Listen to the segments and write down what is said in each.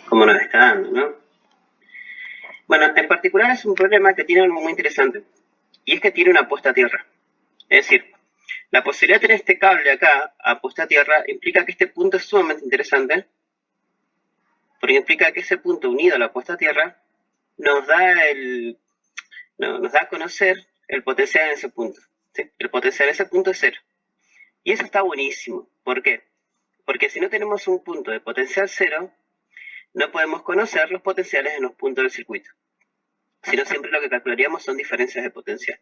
como nos está dando, ¿no? Bueno, en particular es un problema que tiene algo muy interesante, y es que tiene una puesta a tierra. Es decir, la posibilidad de tener este cable acá a puesta a tierra implica que este punto es sumamente interesante, porque implica que ese punto unido a la puesta a tierra nos da nos da a conocer el potencial en ese punto. ¿Sí? El potencial en ese punto es cero. Y eso está buenísimo. ¿Por qué? Porque si no tenemos un punto de potencial cero, no podemos conocer los potenciales en los puntos del circuito. Sino siempre lo que calcularíamos son diferencias de potencial.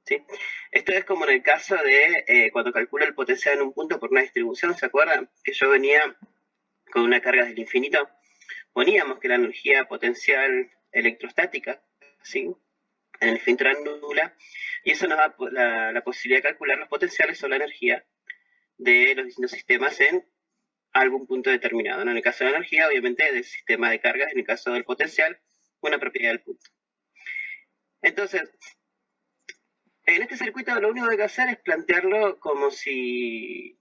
¿Sí? Esto es como en el caso de cuando calculo el potencial en un punto por una distribución. ¿Se acuerdan? Que yo venía con una carga del infinito. Poníamos que la energía potencial electrostática, ¿sí? En el infinito era nula. Y eso nos da la posibilidad de calcular los potenciales o la energía de los distintos sistemas en algún punto determinado, ¿no? En el caso de la energía, obviamente, del sistema de cargas; en el caso del potencial, una propiedad del punto. Entonces, en este circuito lo único que hay que hacer es plantearlo como si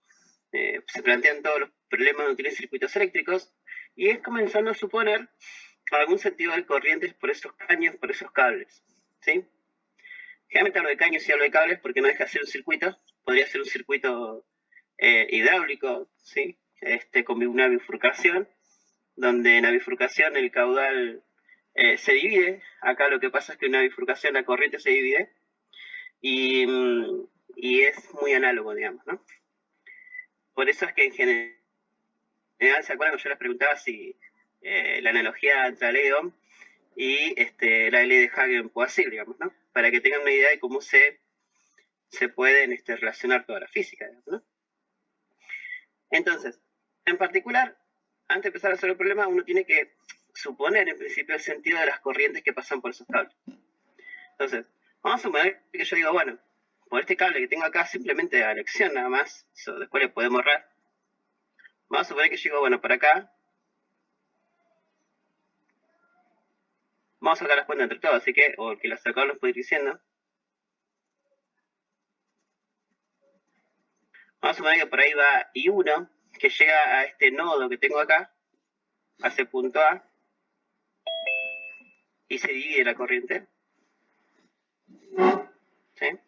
se plantean todos los problemas donde tienen circuitos eléctricos, y es comenzando a suponer algún sentido de corrientes por esos caños, por esos cables, ¿sí? Generalmente hablo de caños y hablo de cables porque no deja de ser un circuito. Podría ser un circuito hidráulico, ¿sí? Con una bifurcación, donde en la bifurcación el caudal se divide. Acá lo que pasa es que en una bifurcación la corriente se divide y, y es muy análogo, digamos, ¿no? Por eso es que en general, ¿se acuerdan que yo les preguntaba si la analogía entre la ley de Ohm y la ley de Hagen-Poiseuille, digamos, ¿no? Para que tengan una idea de cómo se pueden relacionar toda la física, digamos, ¿no? Entonces, en particular, antes de empezar a hacer el problema, uno tiene que suponer en principio el sentido de las corrientes que pasan por esos cables. Entonces, vamos a suponer que yo digo, bueno, por este cable que tengo acá, simplemente a elección nada más, eso después le podemos ahorrar. Vamos a suponer que yo digo, bueno, para acá, vamos a sacar las cuentas entre todos, así que, o que las sacador nos puede ir diciendo. Vamos a suponer que por ahí va I1, que llega a este nodo que tengo acá, a ese punto A, y se divide la corriente. ¿Sí?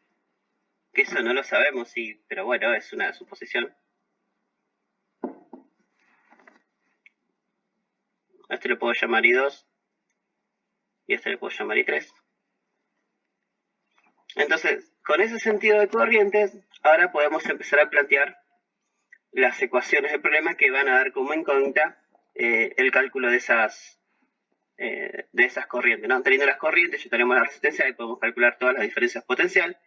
Que eso no lo sabemos, sí, pero bueno, es una suposición. A este le puedo llamar I2 y a este le puedo llamar I3. Entonces, con ese sentido de corrientes, ahora podemos empezar a plantear las ecuaciones del problema que van a dar como incógnita el cálculo de esas corrientes, ¿no? Teniendo las corrientes, ya tenemos la resistencia y podemos calcular todas las diferencias potencial.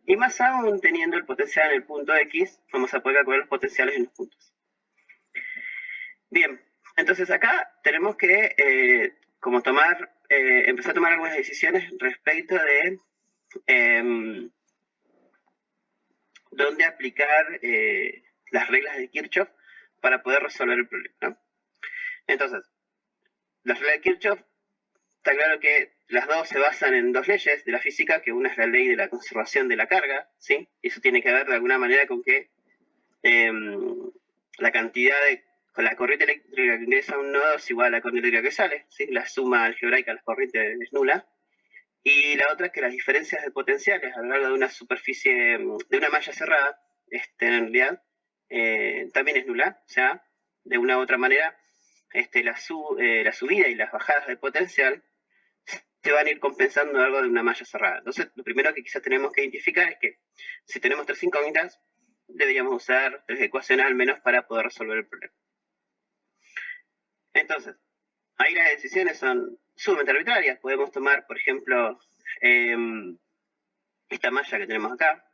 Y más aún, teniendo el potencial en el punto X, vamos a poder calcular los potenciales en los puntos. Bien, entonces acá tenemos que como empezar a tomar algunas decisiones respecto de dónde aplicar las reglas de Kirchhoff para poder resolver el problema, ¿no? Entonces, las reglas de Kirchhoff, está claro que las dos se basan en dos leyes de la física, que una es la ley de la conservación de la carga, ¿sí? Y eso tiene que ver de alguna manera con que la cantidad con la corriente eléctrica que ingresa a un nodo es igual a la corriente eléctrica que sale, ¿sí? La suma algebraica de las corrientes es nula. Y la otra es que las diferencias de potenciales a lo largo de una superficie, de una malla cerrada, en realidad, también es nula. O sea, de una u otra manera, la subida y las bajadas de potencial se van a ir compensando a lo largo de una malla cerrada. Entonces, lo primero que quizás tenemos que identificar es que si tenemos tres incógnitas, deberíamos usar tres ecuaciones al menos para poder resolver el problema. Entonces, ahí las decisiones son sumamente arbitrarias. Podemos tomar, por ejemplo, esta malla que tenemos acá.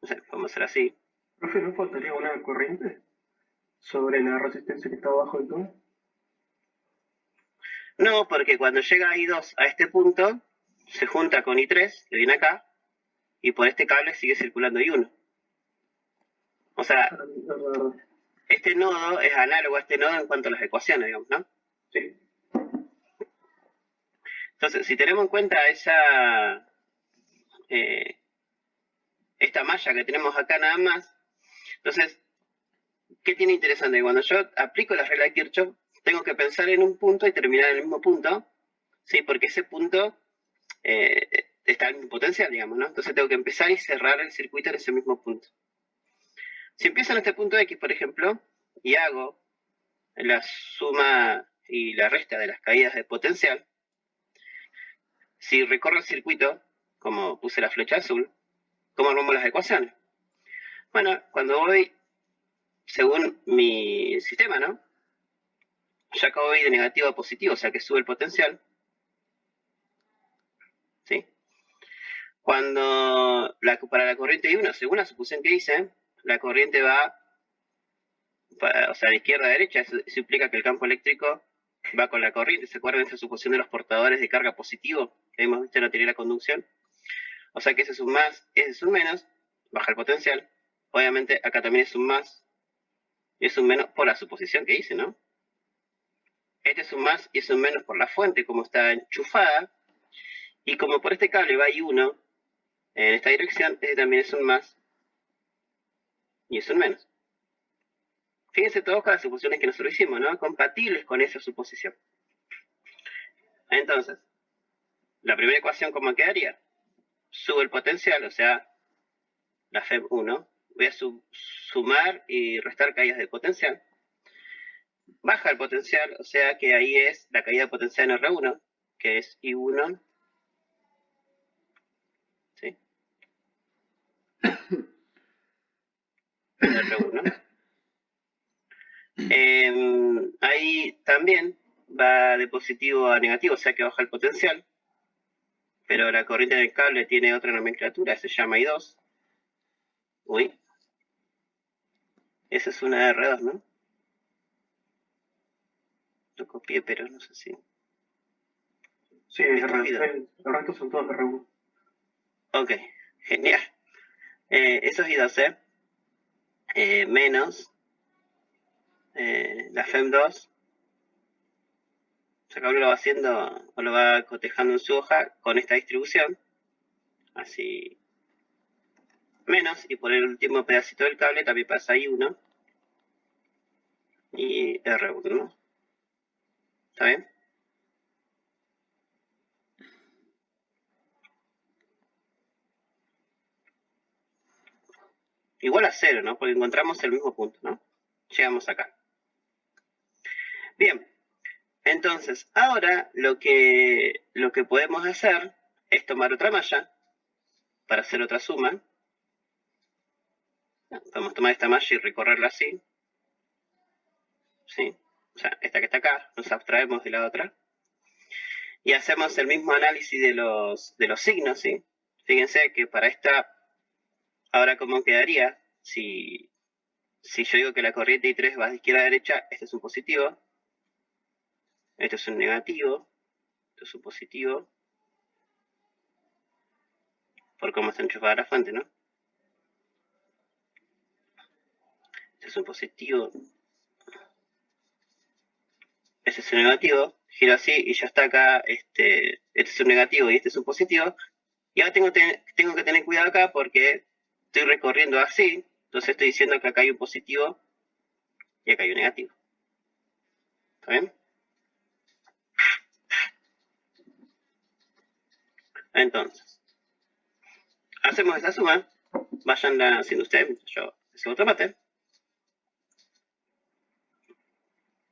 No sé, podemos hacer así. Profe, ¿no faltaría una corriente sobre la resistencia que está abajo del todo? No, porque cuando llega I2 a este punto, se junta con I3, que viene acá, y por este cable sigue circulando I1. O sea, este nodo es análogo a este nodo en cuanto a las ecuaciones, digamos, ¿no? Sí. Entonces, si tenemos en cuenta esta malla que tenemos acá nada más, entonces, ¿qué tiene interesante? Cuando yo aplico la regla de Kirchhoff, tengo que pensar en un punto y terminar en el mismo punto, ¿sí? Porque ese punto está en mi potencial, digamos, ¿no? Entonces tengo que empezar y cerrar el circuito en ese mismo punto. Si empiezo en este punto X, por ejemplo, y hago la suma y la resta de las caídas de potencial, si recorro el circuito, como puse la flecha azul, ¿cómo armamos las ecuaciones? Bueno, cuando voy, según mi sistema, ¿no? Ya acabo de ir de negativo a positivo, o sea que sube el potencial. ¿Sí? Cuando para la corriente I1, según la suposición que hice, la corriente va, o sea, de izquierda a derecha, eso implica que el campo eléctrico va con la corriente. ¿Se acuerdan de esa suposición de los portadores de carga positivo que hemos visto en la teoría de la conducción? O sea que ese es un más, ese es un menos, baja el potencial. Obviamente acá también es un más y es un menos por la suposición que hice, ¿no? Este es un más y es un menos por la fuente, como está enchufada. Y como por este cable va I1 en esta dirección, este también es un más y es un menos. Fíjense todos con las suposiciones que nosotros hicimos, ¿no? Compatibles con esa suposición. Entonces, la primera ecuación, ¿cómo quedaría? Subo el potencial, o sea, la FEM1. Voy a sumar y restar caídas de potencial. Baja el potencial, o sea que ahí es la caída de potencial en R1, que es I1. ¿Sí? R1. Ahí también va de positivo a negativo, o sea que baja el potencial. Pero la corriente del cable tiene otra nomenclatura, se llama I2. Uy. Esa es una R2, ¿no? Lo copié, pero no sé si... Sí, el resto son todos R1. Ok, genial. Eso es I2, menos la FEM2. O sea, que uno lo va haciendo o lo va cotejando en su hoja con esta distribución. Así. Menos, y por el último pedacito del cable también pasa I1 y R1, ¿no? ¿Está bien? Igual a 0, ¿no? Porque encontramos el mismo punto, ¿no? Llegamos acá. Bien, entonces, ahora lo que podemos hacer es tomar otra malla para hacer otra suma. Podemos tomar esta malla y recorrerla así. ¿Sí? O sea, esta que está acá, nos abstraemos de la otra. Y hacemos el mismo análisis de los signos, ¿sí? Fíjense que para esta, ahora cómo quedaría, si yo digo que la corriente I3 va de izquierda a derecha, este es un positivo, este es un negativo, este es un positivo, por cómo está enchufada la fuente, ¿no? Este es un positivo, este es un negativo, giro así y ya está acá, este es un negativo y este es un positivo. Y ahora tengo que tener cuidado acá porque estoy recorriendo así, entonces estoy diciendo que acá hay un positivo y acá hay un negativo. ¿Está bien? Entonces, hacemos esa suma, vayanla haciendo ustedes mientras yo hago otro mate.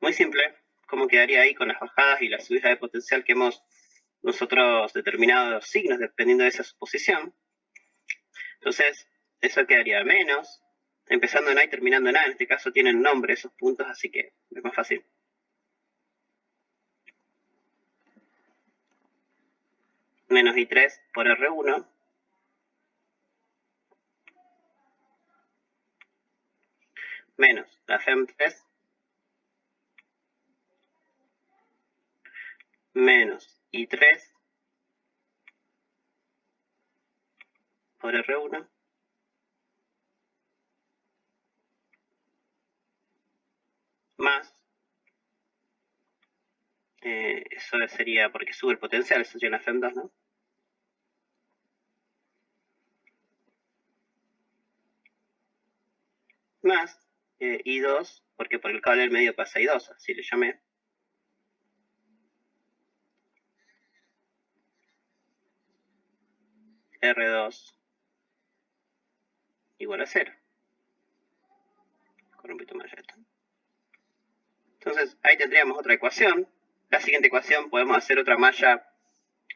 Muy simple, cómo quedaría ahí con las bajadas y las subidas de potencial que hemos nosotros determinado los signos dependiendo de esa suposición. Entonces, eso quedaría menos, empezando en A y terminando en A. En este caso tienen nombre esos puntos, así que es más fácil. Menos I3 por R1. Menos la FEM3. Menos I3 por R1. Más, eso sería porque sube el potencial, eso sería la FEM2, ¿no? Más I2, porque por el cable del medio pasa I2, así le llamé. R2 igual a 0. Con un poquito más esto. Entonces, ahí tendríamos otra ecuación. La siguiente ecuación podemos hacer otra malla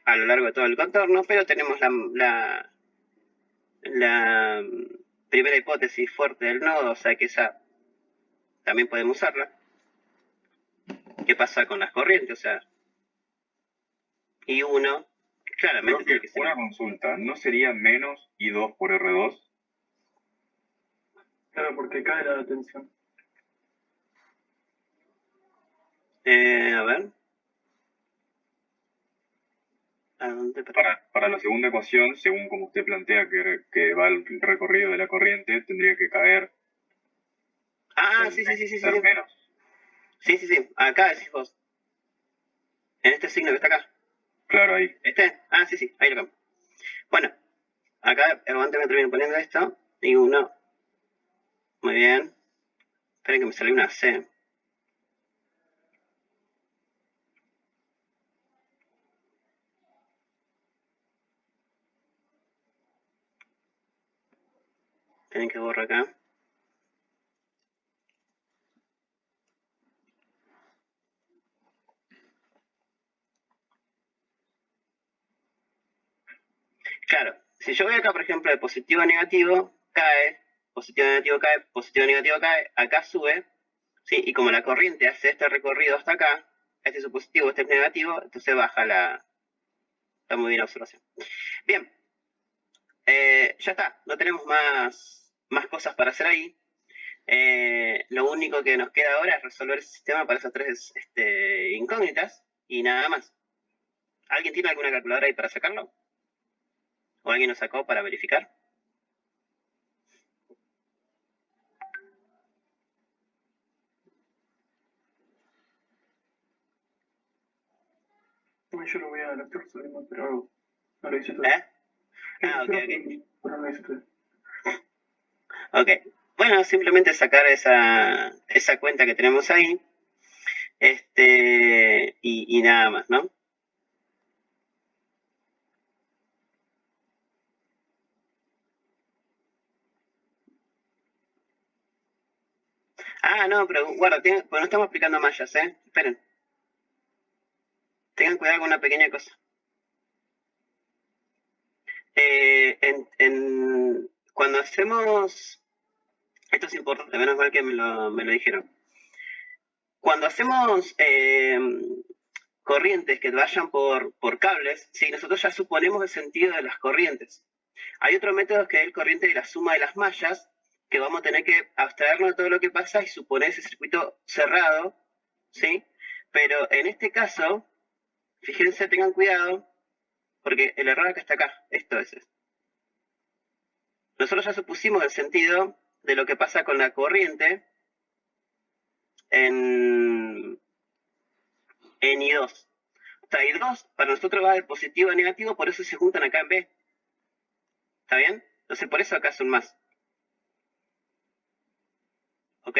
a lo largo de todo el contorno, pero tenemos la primera hipótesis fuerte del nodo, o sea que esa también podemos usarla. ¿Qué pasa con las corrientes? O sea, I1, claramente tiene que ser. Una consulta, ¿no sería menos I2 por R2? Claro, porque cae la tensión. A ver. ¿A dónde? Para la segunda ecuación, según como usted plantea que va el recorrido de la corriente, tendría que caer. Ah, sí. Menos. Sí. Acá decís vos. En este signo que está acá. Claro, ahí. ¿Este? Ah, sí, ahí lo cambio. Bueno, acá aguante me termino poniendo esto. Y uno. Muy bien. Esperen que me salió una C. Tienen que borrar acá. Claro, si yo voy acá, por ejemplo, de positivo a negativo, cae, positivo a negativo cae, positivo a negativo cae, acá sube, ¿sí? Y como la corriente hace este recorrido hasta acá, este es su positivo, este es negativo, entonces baja la... Está muy bien la observación. Bien, ya está, no tenemos más cosas para hacer ahí. Lo único que nos queda ahora es resolver el sistema para esas tres incógnitas y nada más. ¿Alguien tiene alguna calculadora ahí para sacarlo? ¿O alguien lo sacó para verificar? Yo lo voy a estoy resolviendo, pero no lo hice todavía. Ok. Pero no lo hice todavía. Ok. Bueno, simplemente sacar esa cuenta que tenemos ahí. Y nada más, ¿no? Ah, no, pero guarda, pues no estamos aplicando mallas, ¿eh? Esperen. Tengan cuidado con una pequeña cosa. Cuando hacemos... Esto es importante, menos mal que me lo dijeron. Cuando hacemos corrientes que vayan por cables, ¿sí? Nosotros ya suponemos el sentido de las corrientes. Hay otro método que es el corriente de la suma de las mallas, que vamos a tener que abstraernos de todo lo que pasa y suponer ese circuito cerrado, ¿sí? Pero en este caso, fíjense, tengan cuidado, porque el error acá está acá, esto es. Nosotros ya supusimos el sentido de lo que pasa con la corriente en I2. O sea, I2 para nosotros va de positivo a negativo, por eso se juntan acá en B. ¿Está bien? Entonces por eso acá son más. ¿Ok?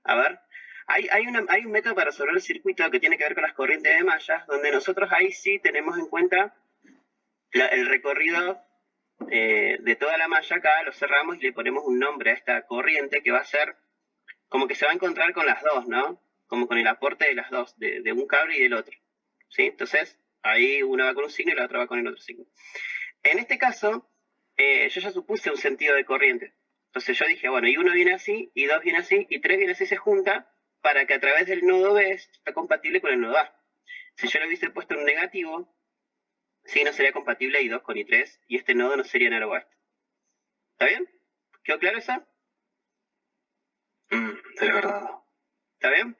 A ver. Hay un método para resolver el circuito que tiene que ver con las corrientes de mallas, donde nosotros ahí sí tenemos en cuenta el recorrido de toda la malla acá, lo cerramos y le ponemos un nombre a esta corriente que va a ser como que se va a encontrar con las dos, ¿no? Como con el aporte de las dos, de un cable y del otro. ¿Sí? Entonces, ahí una va con un signo y la otra va con el otro signo. En este caso, yo ya supuse un sentido de corriente. Entonces yo dije, bueno, y uno viene así, y dos viene así, y tres viene así, se junta, para que a través del nodo B esté compatible con el nodo A. Si yo lo hubiese puesto en un negativo, sí, no sería compatible I2 con I3, y este nodo no sería análogo a este. ¿Está bien? ¿Quedó claro eso? De verdad. ¿Está bien?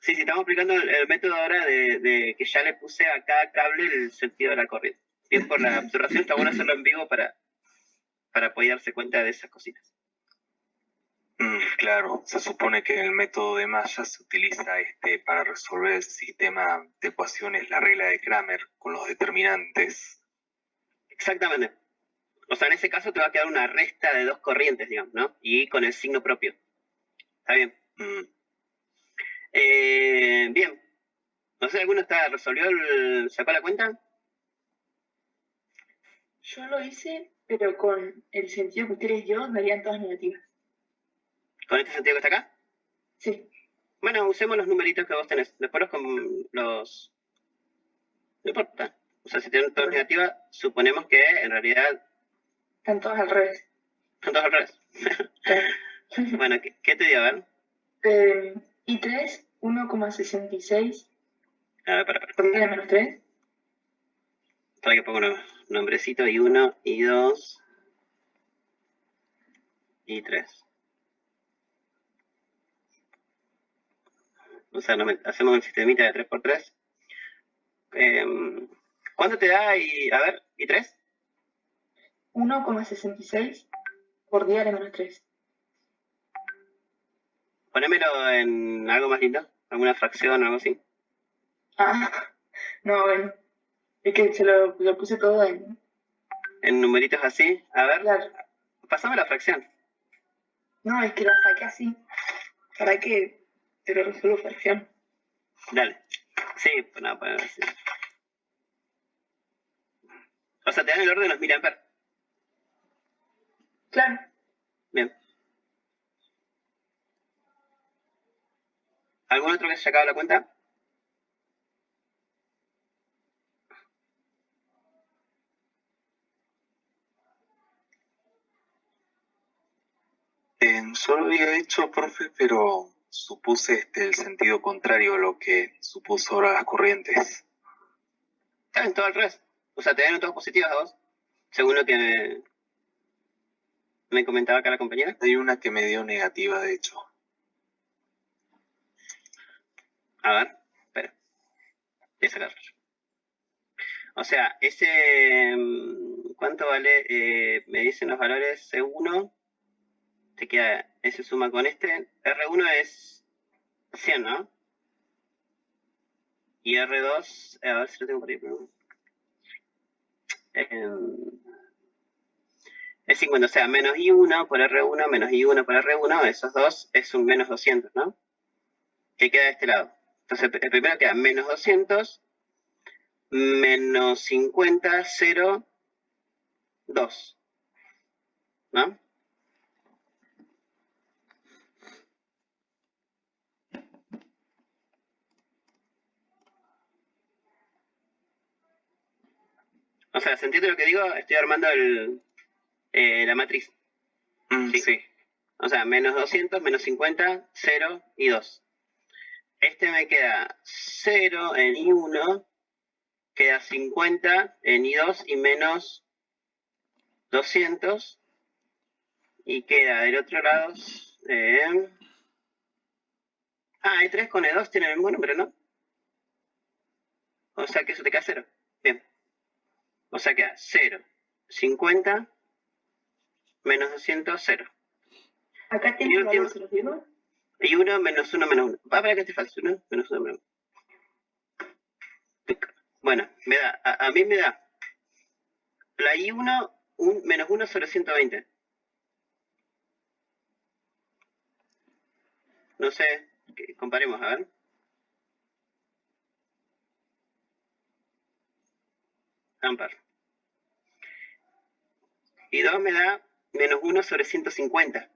Sí, estamos aplicando el método ahora de que ya le puse a cada cable el sentido de la corriente. Bien, por la observación está bueno hacerlo en vivo para poder darse cuenta de esas cositas. Claro, se supone que en el método de mallas se utiliza para resolver el sistema de ecuaciones, la regla de Kramer con los determinantes. Exactamente. O sea, en ese caso te va a quedar una resta de dos corrientes, digamos, ¿no? Y con el signo propio. ¿Está bien? Bien. No sé, ¿alguno sacó la cuenta? Yo lo hice, pero con el sentido que ustedes dio, darían todas negativas. ¿Con este sentido que está acá? Sí. Bueno, usemos los numeritos que vos tenés. Después los... No importa. O sea, si tienen todas negativas, suponemos que en realidad Están todas al revés. son todos al revés. Bueno, ¿qué te dio? A ver. I3, 1,66 A ver, para. por 10 a menos 3. Para que ponga unos nombrecitos. I1, I2, I3. O sea, hacemos un sistemita de 3×3. ¿Cuánto te da? A ver, ¿I3? 1,66 por 10 a la menos 3. Ponémelo en algo más lindo. Alguna fracción o algo así. Ah, no, bueno. Es que se lo puse todo en... En numeritos así. A ver, Claro. pasame la fracción. No, es que lo saqué así. ¿Para qué? Te lo resuelvo fracción. Dale. Sí, pues nada, poner así. O sea, te dan el orden de los miliamperes. Claro. Bien. ¿Algún otro que se haya sacado la cuenta? Yo lo había hecho, profe, pero supuse el sentido contrario a lo que supuso ahora las corrientes. Está en todo al revés. O sea, te dan todos positivos a vos. Según lo que me comentaba acá la compañera. Hay una que me dio negativa, de hecho. A ver, espera. Voy a sacarlo. O sea, ese... ¿Cuánto vale? Me dicen los valores C1. Te queda... Ese suma con este. R1 es 100, ¿no? Y R2... A ver si lo tengo por ahí. Es 50, o sea, menos I1 por R1, menos I1 por R1, esos dos es un menos 200, ¿no? Que queda de este lado. Entonces, el primero queda menos 200, menos 50, 0, 2, ¿no? O sea, ¿se entiende lo que digo? Estoy armando la matriz. Sí. O sea, menos 200, menos 50, 0 y 2. Este me queda 0 en I1, queda 50 en I2 y menos 200. Y queda del otro lado... E3 con E2 tienen el mismo número, ¿no? O sea que eso te queda 0. Bien. O sea que queda 0, 50, menos 200, 0. Acá tengo los valores, ¿se los digo? Y 1, menos 1, menos 1. Va a ver que este es falso, ¿no? Menos 1, menos 1. Bueno, me da, a mí me da la I1, menos 1 sobre 120. No sé, comparemos, a ver. Ampar. Y 2 me da menos 1 sobre 150.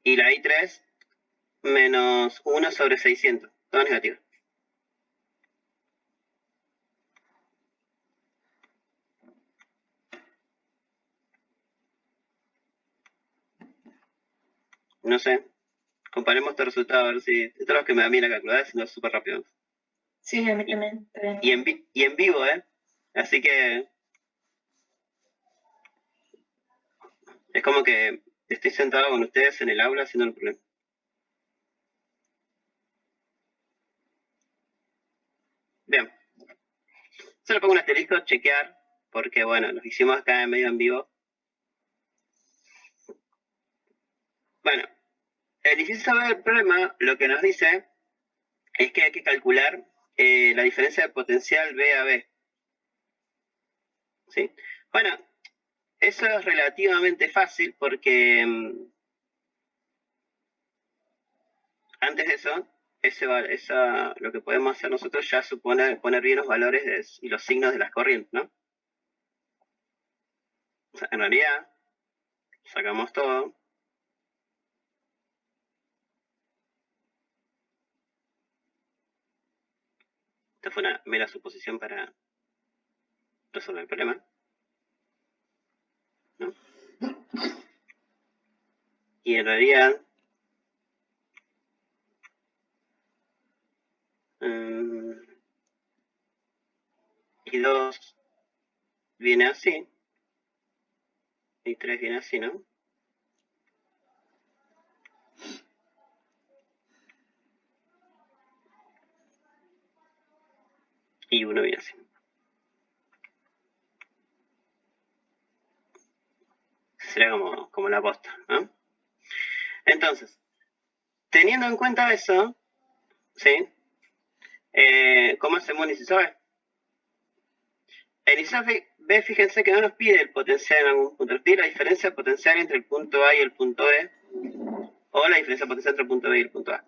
Y la I3, menos 1 sobre 600. Todo negativo. No sé. Comparemos estos resultados a ver si... Esto es lo que me da a mí la calculadora, sino súper rápido. Sí, a mí también. Está bien. Y en vivo, ¿eh? Así que... Es como que estoy sentado con ustedes en el aula haciendo el problema. Bien. Solo pongo un asterisco, chequear, porque bueno, los hicimos acá en medio en vivo. Bueno, el inciso B del problema lo que nos dice es que hay que calcular la diferencia de potencial B a B. ¿Sí? Bueno, eso es relativamente fácil porque antes de eso lo que podemos hacer nosotros ya supone poner bien los valores y los signos de las corrientes, ¿no? O sea, en realidad, sacamos todo. Esta fue una mera suposición para resolver el problema, ¿no? Y en realidad, y 2 viene así, y 3 viene así, ¿no? Y 1 viene así. Será como la posta, ¿no? Entonces, teniendo en cuenta eso, ¿sí? ¿Cómo hacemos el inciso B? El inciso B, fíjense que no nos pide el potencial en algún punto, nos pide la diferencia potencial entre el punto A y el punto B, o la diferencia potencial entre el punto B y el punto A,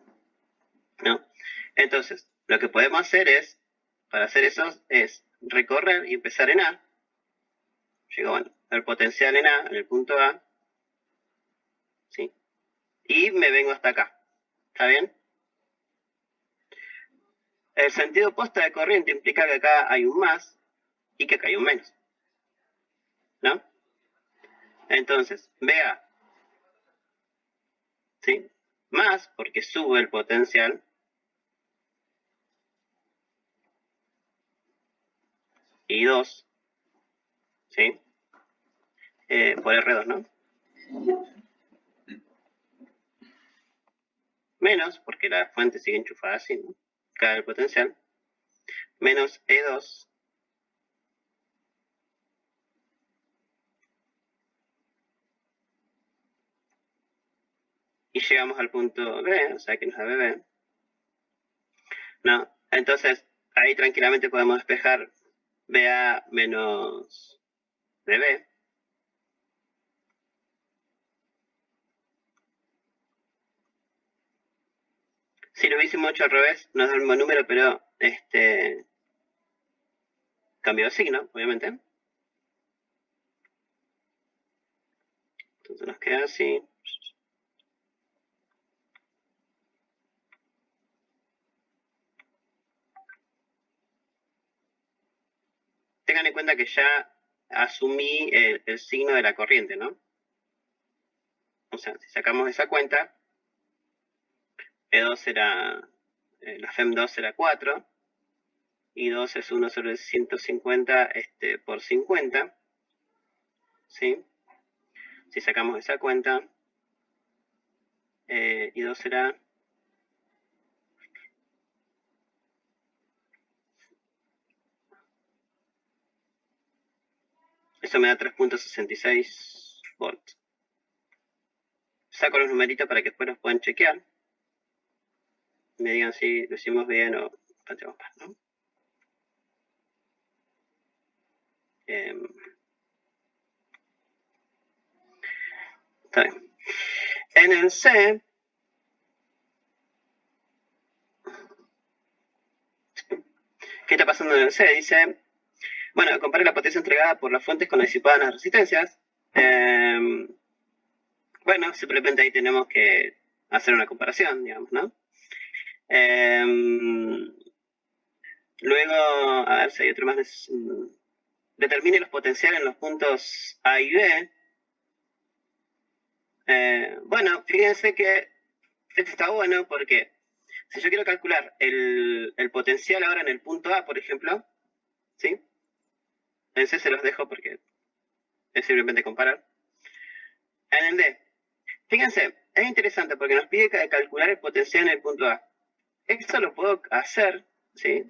¿no? Entonces, lo que podemos hacer es, para hacer eso, es recorrer y empezar en A. Llego, bueno, el potencial en A, en el punto A, ¿sí? Y me vengo hasta acá, ¿está bien? El sentido opuesto de corriente implica que acá hay un más y que acá hay un menos, ¿no? Entonces, vea, ¿sí? Más porque sube el potencial, y 2, ¿sí? Por R2, ¿no? Menos, porque la fuente sigue enchufada así, ¿no? Cae el potencial, menos E2, y llegamos al punto B, o sea que nos da BB, ¿no? Entonces, ahí tranquilamente podemos despejar BA menos BB. Si lo hubiésemos hecho al revés, nos da el mismo número, pero cambió de signo, obviamente. Entonces nos queda así. Tengan en cuenta que ya asumí el signo de la corriente, ¿no? O sea, si sacamos esa cuenta, E2 era, la FEM2 era 4, y 2 es 1 sobre 150 por 50, ¿sí? Si sacamos esa cuenta, y 2 será eso me da 3.66 volts. Saco los numeritos para que después los puedan chequear. Me digan si lo hicimos bien o planteamos mal, ¿no? Está bien. En el C, ¿qué está pasando en el C? Dice, bueno, compare la potencia entregada por las fuentes con la disipada en las resistencias. Bueno, simplemente ahí tenemos que hacer una comparación, digamos, ¿no? Luego, a ver si hay otro más. Determine los potenciales en los puntos A y B. Bueno, fíjense que esto está bueno porque si yo quiero calcular el potencial ahora en el punto A, por ejemplo, ¿sí? En C se los dejo porque es simplemente comparar. En el D, fíjense, es interesante porque nos pide calcular el potencial en el punto A. Esto lo puedo hacer, ¿sí?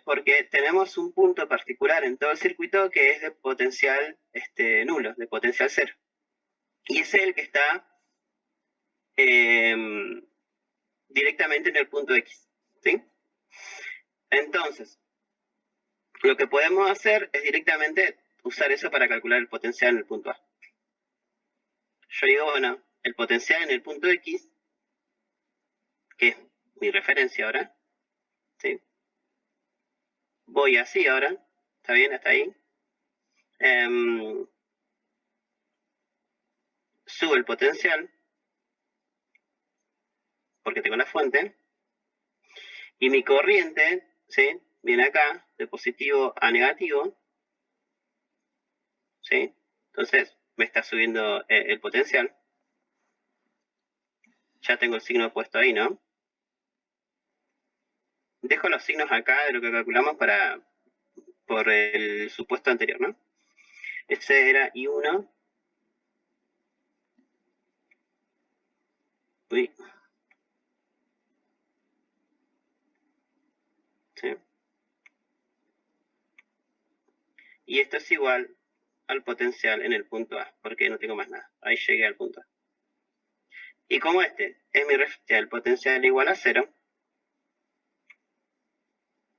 Porque tenemos un punto particular en todo el circuito que es de potencial nulo, de potencial cero. Y es el que está directamente en el punto X, ¿sí? Entonces, lo que podemos hacer es directamente usar eso para calcular el potencial en el punto A. Yo digo, bueno, el potencial en el punto X, que es mi referencia ahora, ¿sí? Voy así ahora, ¿está bien? Hasta ahí. Subo el potencial, porque tengo la fuente, y mi corriente, ¿sí? Viene acá, de positivo a negativo, ¿sí? Entonces, me está subiendo el potencial. Ya tengo el signo puesto ahí, ¿no? Dejo los signos acá de lo que calculamos por el supuesto anterior, ¿no? Ese era I1. Uy. ¿Sí? Y esto es igual al potencial en el punto A, porque no tengo más nada. Ahí llegué al punto A. Y como este es mi referencia, el potencial igual a 0,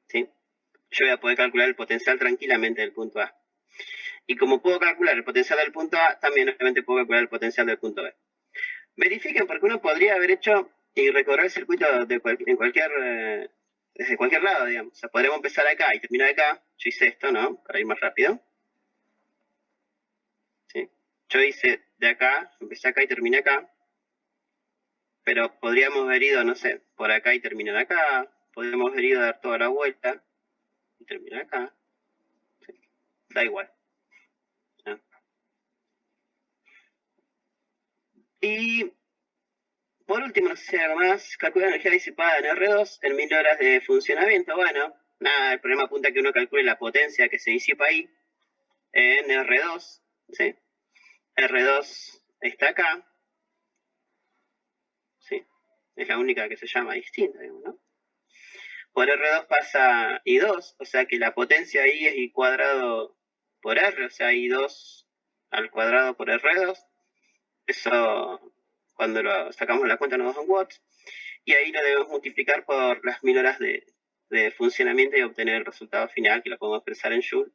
¿sí? Yo voy a poder calcular el potencial tranquilamente del punto A. Y como puedo calcular el potencial del punto A, también obviamente puedo calcular el potencial del punto B. Verifiquen, porque uno podría haber hecho y recorrer el circuito desde cualquier lado, digamos. O sea, podríamos empezar acá y terminar acá. Yo hice esto, ¿no? Para ir más rápido. ¿Sí? Yo hice de acá, empecé acá y terminé acá. Pero podríamos haber ido, no sé, por acá y terminar acá. Podríamos haber ido a dar toda la vuelta y terminar acá. ¿Sí? Da igual. ¿Sí? Y por último, no sé si hay algo más. Calcula la energía disipada en R2 en 1000 horas de funcionamiento. Bueno, nada, el problema apunta a que uno calcule la potencia que se disipa ahí en R2. ¿Sí? R2 está acá. ¿Sí? Es la única que se llama distinta, digamos, ¿no? Por R2 pasa I2, o sea que la potencia ahí es I cuadrado por R, o sea I2 al cuadrado por R2. Eso, cuando lo sacamos la cuenta, nos da un watts. Y ahí lo debemos multiplicar por las 1000 horas de funcionamiento y obtener el resultado final, que lo podemos expresar en joule.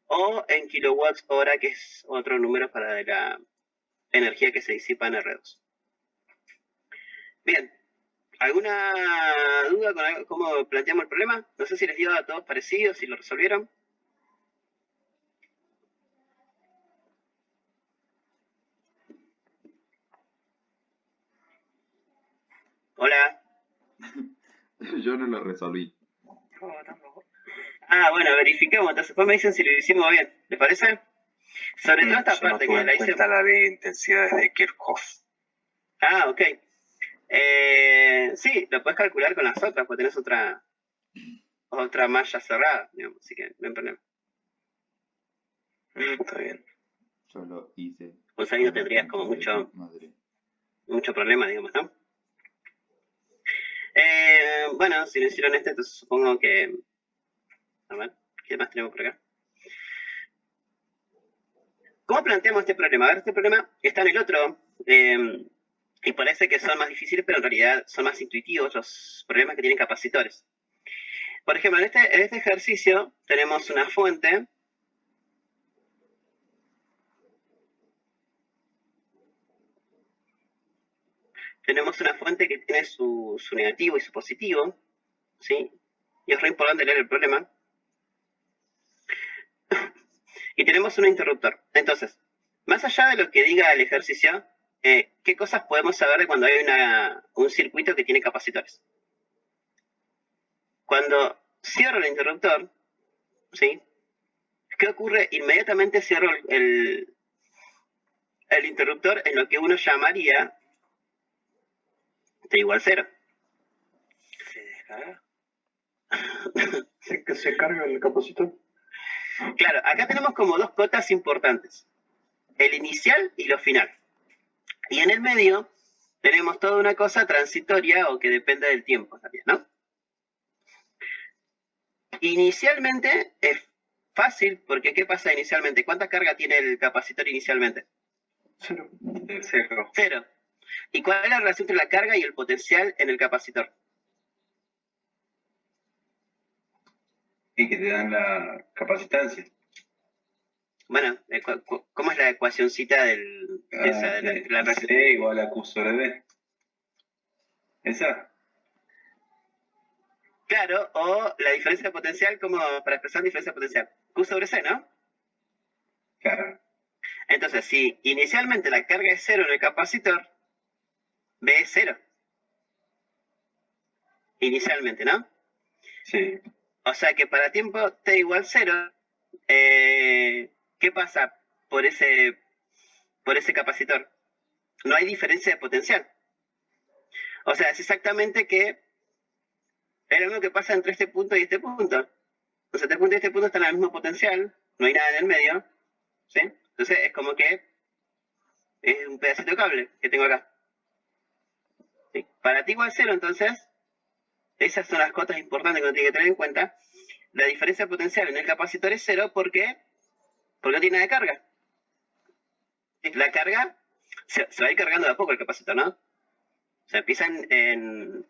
O en kilowatts hora, que es otro número para la energía que se disipa en R2. Bien. ¿Alguna duda con cómo planteamos el problema? No sé si les dio a todos parecido, si lo resolvieron. Hola. Yo no lo resolví. Ah, bueno, verifiquemos. Entonces después me dicen si lo hicimos bien. ¿Les parece? Sobre todo esta Yo no parte tuve que la en hice. cuenta la ley de intensidades de Kirchhoff. Ah, ok. Sí, lo puedes calcular con las otras, porque tenés otra malla cerrada, digamos, así que no hay problema. Está bien. Yo lo hice. Pues ahí no tendrías como mucho problema, digamos, ¿no? Bueno, si no hicieron este, entonces supongo que... A ver, ¿qué más tenemos por acá? ¿Cómo planteamos este problema? A ver, este problema está en el otro, y parece que son más difíciles, pero en realidad son más intuitivos los problemas que tienen capacitores. Por ejemplo, en este ejercicio tenemos una fuente. Tenemos una fuente que tiene su negativo y su positivo, ¿sí? Y es re importante leer el problema. Y tenemos un interruptor. Entonces, más allá de lo que diga el ejercicio, ¿qué cosas podemos saber de cuando hay un circuito que tiene capacitores? Cuando cierro el interruptor, ¿sí? ¿Qué ocurre? Inmediatamente cierro el interruptor en lo que uno llamaría T igual 0. ¿Se descarga? ¿Se carga el capacitor? Claro, acá tenemos como dos cotas importantes. El inicial y lo final. Y en el medio tenemos toda una cosa transitoria o que depende del tiempo también, ¿no? Inicialmente es fácil, porque ¿qué pasa inicialmente? ¿Cuánta carga tiene el capacitor inicialmente? 0. 0. ¿Y cuál es la relación entre la carga y el potencial en el capacitor? Y que te dan la capacitancia. Bueno, ¿cómo es la ecuacioncita de la C igual a Q sobre B. ¿Esa? Claro, o la diferencia potencial como para expresar diferencia potencial. Q sobre C, ¿no? Claro. Entonces, si inicialmente la carga es 0 en el capacitor, B es 0. Inicialmente, ¿no? Sí. O sea que para tiempo t igual 0, ¿qué pasa por ese capacitor? No hay diferencia de potencial. O sea, es exactamente que es lo mismo que pasa entre este punto y este punto. O sea, este punto y este punto están al mismo potencial, no hay nada en el medio, ¿sí? Entonces es como que es un pedacito de cable que tengo acá. ¿Sí? Para t igual 0, entonces, esas son las cotas importantes que uno tiene que tener en cuenta. La diferencia potencial en el capacitor es 0 porque no tiene nada de carga. La carga se va a ir cargando de a poco el capacitor, ¿no? O sea, empieza en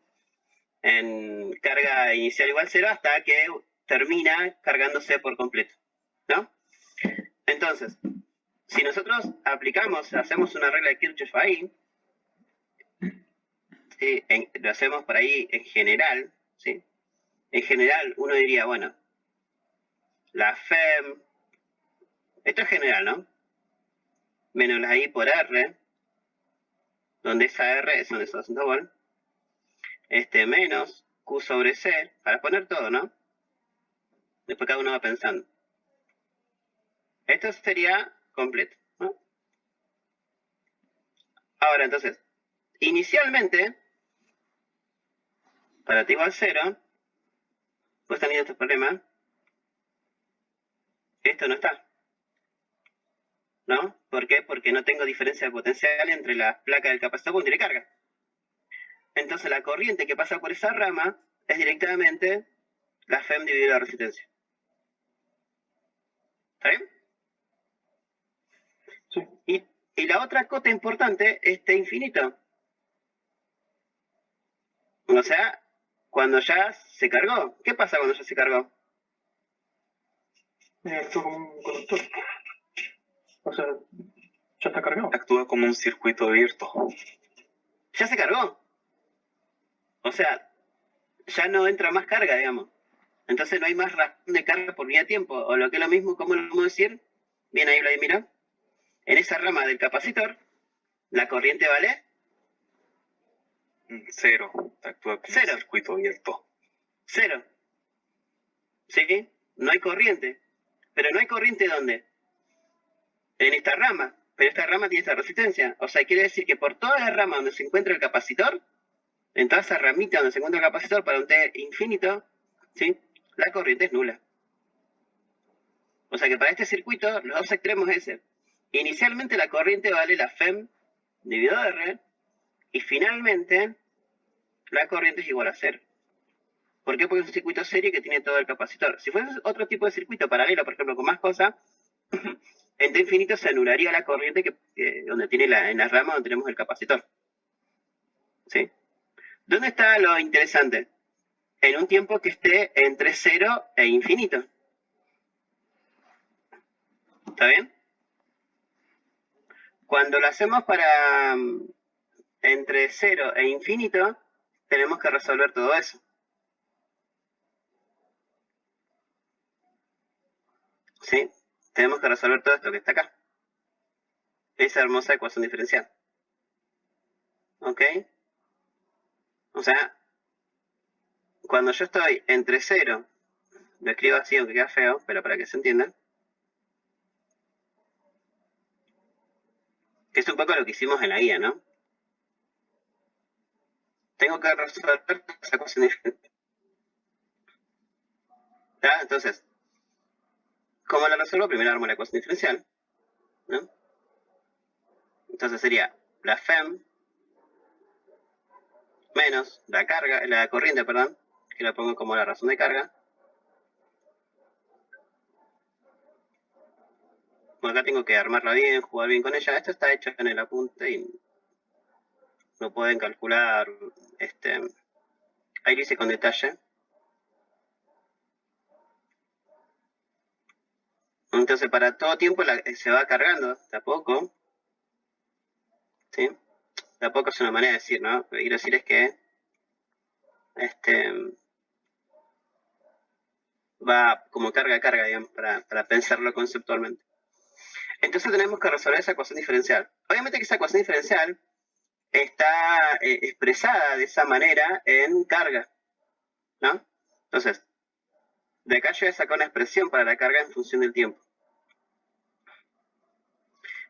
carga inicial igual 0 hasta que termina cargándose por completo, ¿no? Entonces, si nosotros hacemos una regla de Kirchhoff ahí, ¿sí? Lo hacemos por ahí en general, ¿sí? En general uno diría, bueno, la FEM, esto es general, ¿no? Menos la I por R, donde esa R son esos 200 volt, menos Q sobre C, para poner todo, ¿no? Después cada uno va pensando. Esto sería completo, ¿no? Ahora, entonces, inicialmente, para t igual 0, pues también estos problemas, esto no está, ¿no? ¿Por qué? Porque no tengo diferencia de potencial entre la placa del capacitor cuando tiene carga. Entonces la corriente que pasa por esa rama es directamente la FEM dividida la resistencia. ¿Está bien? Sí. Y la otra cota importante es T infinito. O sea, cuando ya se cargó. ¿Qué pasa cuando ya se cargó? Actúa como un conductor. O sea, ya está cargado. Actúa como un circuito abierto. Ya se cargó. O sea, ya no entra más carga, digamos. Entonces no hay más razón de carga por vía tiempo. O lo que es lo mismo, ¿cómo lo vamos a decir? Bien ahí, Vladimir. En esa rama del capacitor, la corriente vale 0. Actúa como Cero. un circuito abierto. 0. ¿Sí? No hay corriente. Pero no hay corriente ¿dónde? En esta rama. Pero esta rama tiene esta resistencia. O sea, quiere decir que por toda la rama donde se encuentra el capacitor, en toda esa ramita donde se encuentra el capacitor para un T infinito, ¿sí? La corriente es nula. O sea que para este circuito, los dos extremos es ese. Inicialmente la corriente vale la FEM dividido R, y finalmente la corriente es igual a 0. ¿Por qué? Porque es un circuito serie que tiene todo el capacitor. Si fuese otro tipo de circuito paralelo, por ejemplo, con más cosas, en T infinito se anularía la corriente donde tiene en la rama donde tenemos el capacitor. ¿Sí? ¿Dónde está lo interesante? En un tiempo que esté entre 0 e infinito. ¿Está bien? Cuando lo hacemos para entre 0 e infinito, tenemos que resolver todo eso. ¿Sí? Tenemos que resolver todo esto que está acá. Esa hermosa ecuación diferencial. ¿Ok? O sea, cuando yo estoy entre 0, lo escribo así aunque queda feo, pero para que se entienda, que es un poco lo que hicimos en la guía, ¿no? Tengo que resolver esa ecuación diferente. ¿Está? Entonces, ¿cómo la resuelvo? Primero armo la ecuación diferencial, ¿no? Entonces sería la FEM menos la corriente, perdón, que la pongo como la razón de carga. Bueno, acá tengo que armarla bien, jugar bien con ella. Esto está hecho en el apunte y lo pueden calcular. Ahí lo hice con detalle. Entonces, para todo tiempo se va cargando de a poco. ¿Sí? De a poco es una manera de decir, ¿no? Lo que quiero decir es que va como carga, digamos, para pensarlo conceptualmente. Entonces tenemos que resolver esa ecuación diferencial. Obviamente que esa ecuación diferencial está expresada de esa manera en carga, ¿no? Entonces, de acá yo voy a sacar una expresión para la carga en función del tiempo.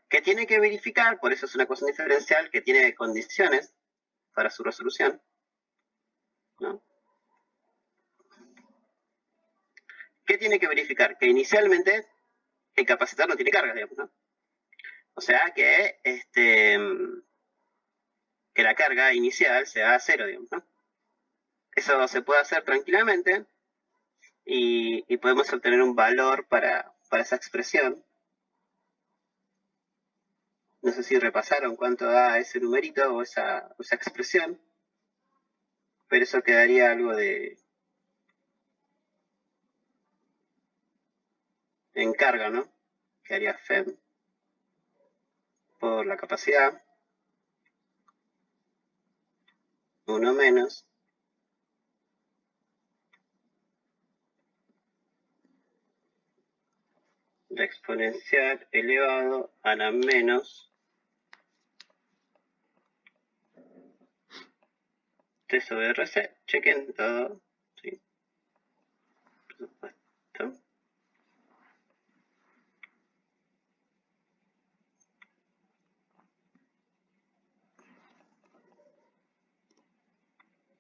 Que tiene que verificar, por eso es una ecuación diferencial que tiene condiciones para su resolución, ¿no? ¿Qué tiene que verificar? Que inicialmente el capacitor no tiene carga, digamos, ¿no? O sea que la carga inicial sea 0, digamos, ¿no? Eso se puede hacer tranquilamente y podemos obtener un valor para esa expresión. No sé si repasaron cuánto da ese numerito o esa expresión, pero eso quedaría algo en carga, ¿no? Quedaría FEM por la capacidad, 1 menos la exponencial elevado a la menos T sobre RC. Chequen todo. Sí. Por supuesto.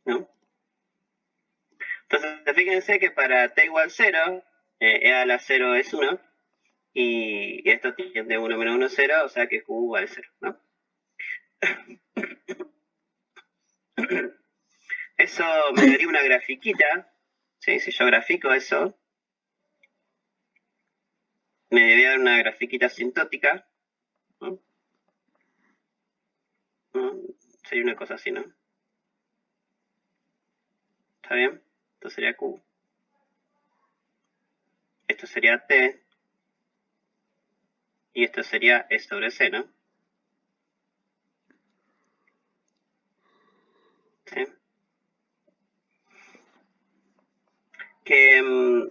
¿No? Entonces, fíjense que para t igual 0, e a la 0 es 1, y esto tiende 1 menos 1, 0, o sea que q vale 0, ¿no? Eso me daría una grafiquita, ¿sí? Si yo grafico eso, me debería dar una grafiquita asintótica, ¿no? Sería una cosa así, ¿no? ¿Está bien? Esto sería q. Esto sería t. Y esto sería e sobre c, ¿no? ¿Sí? Que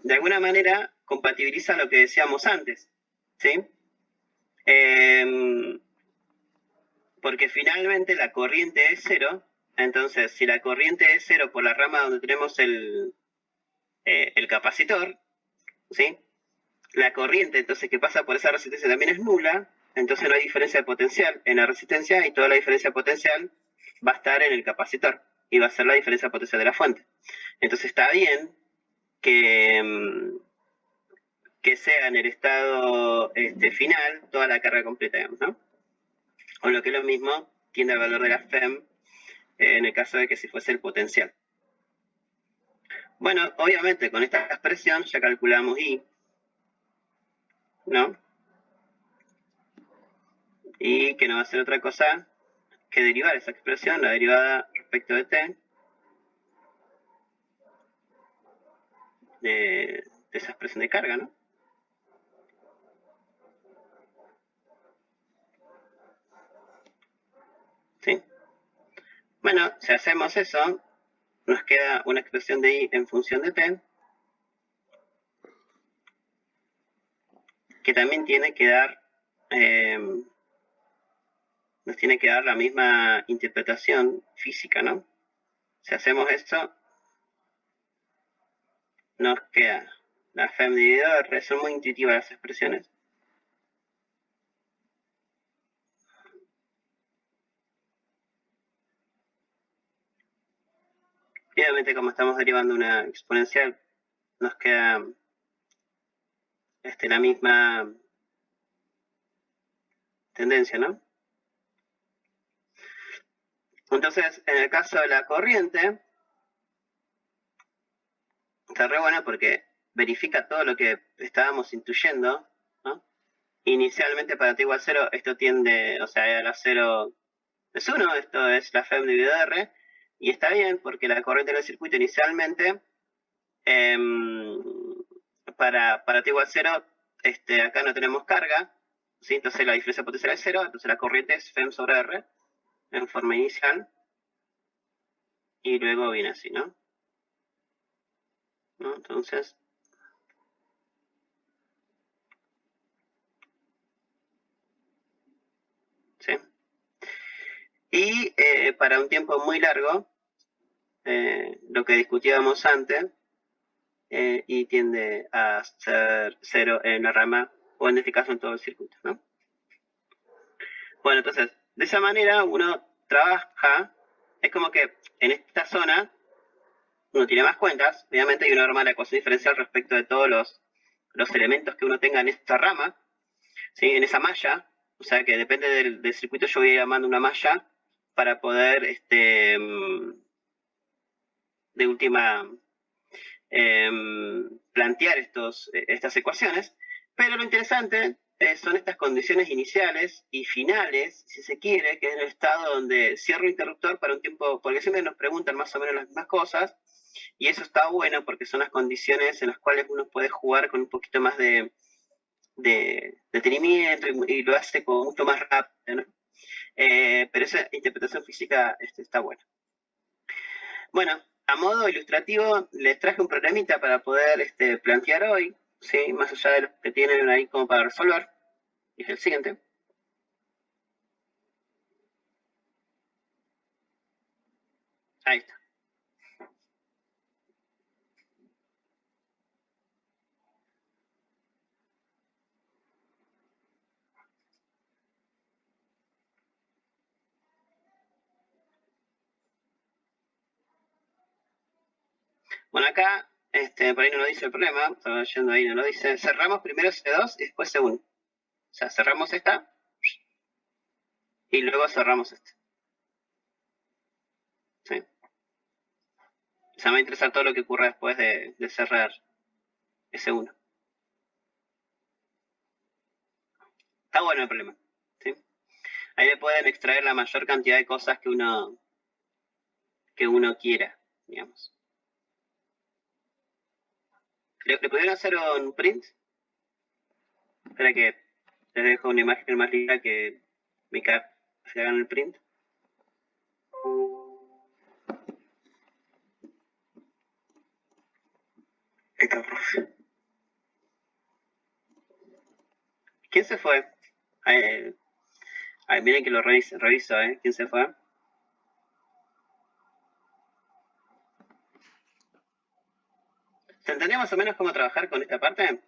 de alguna manera compatibiliza lo que decíamos antes, ¿sí? Porque finalmente la corriente es 0, entonces si la corriente es 0 por la rama donde tenemos el capacitor, ¿sí? La corriente entonces que pasa por esa resistencia también es nula, entonces no hay diferencia de potencial en la resistencia y toda la diferencia de potencial va a estar en el capacitor y va a ser la diferencia de potencial de la fuente. Entonces está bien que sea en el estado final toda la carga completa, digamos, ¿no? O lo que es lo mismo, tiende al valor de la FEM en el caso de que si fuese el potencial. Bueno, obviamente con esta expresión ya calculamos I, ¿no? Y que no va a ser otra cosa que derivar esa expresión, la derivada respecto de t, de esa expresión de carga, ¿no? ¿Sí? Bueno, si hacemos eso, nos queda una expresión de I en función de t, que también tiene que dar, nos tiene que dar la misma interpretación física, ¿no? Si hacemos esto, nos queda la FEM dividido R. Son muy intuitivas las expresiones. Y obviamente como estamos derivando una exponencial, nos queda la misma tendencia, ¿no? Entonces, en el caso de la corriente, está re bueno porque verifica todo lo que estábamos intuyendo, ¿no? Inicialmente para t igual 0, esto tiende, o sea, a la 0 es 1, esto es la FEM dividido R, y está bien porque la corriente del circuito inicialmente, para t igual 0, acá no tenemos carga, ¿sí? Entonces la diferencia potencial es 0, entonces la corriente es FEM sobre R en forma inicial, y luego viene así, ¿no? Entonces, Y para un tiempo muy largo, lo que discutíamos antes, y tiende a ser 0 en la rama, o en este caso en todo el circuito, ¿no? Bueno, entonces, de esa manera uno trabaja, es como que en esta zona uno tiene más cuentas, obviamente, y uno arma la ecuación diferencial respecto de todos los elementos que uno tenga en esta rama, ¿sí? En esa malla, o sea que depende del circuito, yo voy a ir armando una malla para poder, de última, plantear estas ecuaciones, pero lo interesante son estas condiciones iniciales y finales, si se quiere, que es el estado donde cierro el interruptor para un tiempo, porque siempre nos preguntan más o menos las mismas cosas, y eso está bueno porque son las condiciones en las cuales uno puede jugar con un poquito más de detenimiento y lo hace como mucho más rápido, ¿no? Pero esa interpretación física está buena. Bueno, a modo ilustrativo les traje un problemita para poder plantear hoy, ¿sí? Más allá de los que tienen ahí como para resolver. Y es el siguiente. Ahí está. Bueno, acá, por ahí no lo dice el problema, estaba yendo ahí, no lo dice. Cerramos primero C2 y después C1. O sea, cerramos esta y luego cerramos esta. ¿Sí? O sea, me va a interesar todo lo que ocurra después de cerrar S1. Está bueno el problema. ¿Sí? Ahí le pueden extraer la mayor cantidad de cosas que uno quiera, digamos. ¿Le pudieron hacer un print? Espera que les dejo una imagen más linda que mi cap se hagan el print. Esta, profe. ¿Quién se fue? Miren que lo reviso, ¿Quién se fue? ¿Se entendió más o menos cómo trabajar con esta parte?